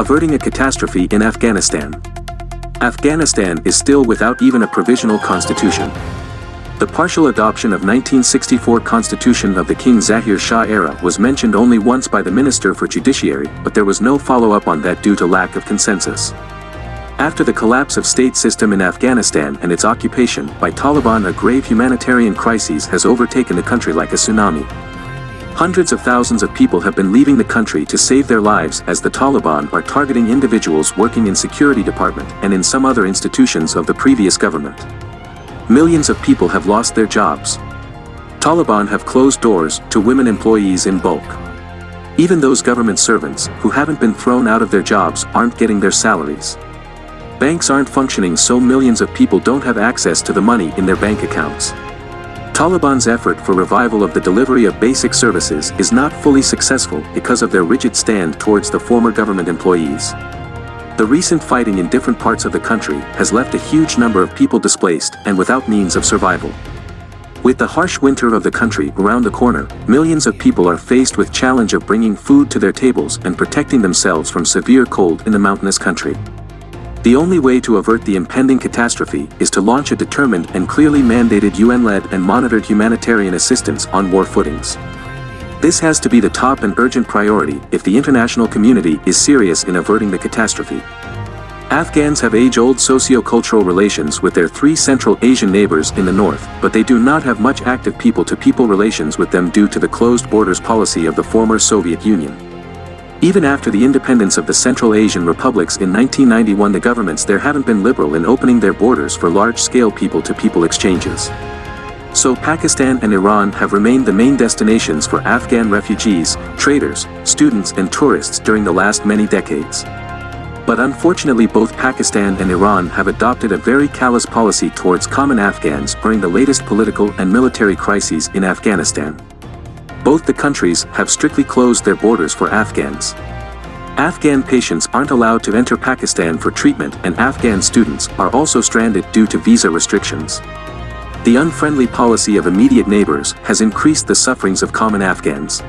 Averting a catastrophe in Afghanistan. Afghanistan is still without even a provisional constitution. The partial adoption of 1964 Constitution of the King Zahir Shah era was mentioned only once by the Minister for Judiciary, but there was no follow-up on that due to lack of consensus. After the collapse of state system in Afghanistan and its occupation by Taliban, a grave humanitarian crisis has overtaken the country like a tsunami. Hundreds of thousands of people have been leaving the country to save their lives as the Taliban are targeting individuals working in security department and in some other institutions of the previous government. Millions of people have lost their jobs. Taliban have closed doors to women employees in bulk. Even those government servants who haven't been thrown out of their jobs aren't getting their salaries. Banks aren't functioning, so millions of people don't have access to the money in their bank accounts. Taliban's effort for revival of the delivery of basic services is not fully successful because of their rigid stand towards the former government employees. The recent fighting in different parts of the country has left a huge number of people displaced and without means of survival. With the harsh winter of the country around the corner, millions of people are faced with the challenge of bringing food to their tables and protecting themselves from severe cold in the mountainous country. The only way to avert the impending catastrophe is to launch a determined and clearly mandated UN-led and monitored humanitarian assistance on war footings. This has to be the top and urgent priority if the international community is serious in averting the catastrophe. Afghans have age-old socio-cultural relations with their 3 Central Asian neighbors in the north, but they do not have much active people-to-people relations with them due to the closed borders policy of the former Soviet Union. Even after the independence of the Central Asian republics in 1991, the governments there haven't been liberal in opening their borders for large-scale people-to-people exchanges. So Pakistan and Iran have remained the main destinations for Afghan refugees, traders, students and tourists during the last many decades. But unfortunately, both Pakistan and Iran have adopted a very callous policy towards common Afghans during the latest political and military crises in Afghanistan. Both the countries have strictly closed their borders for Afghans. Afghan patients aren't allowed to enter Pakistan for treatment, and Afghan students are also stranded due to visa restrictions. The unfriendly policy of immediate neighbors has increased the sufferings of common Afghans.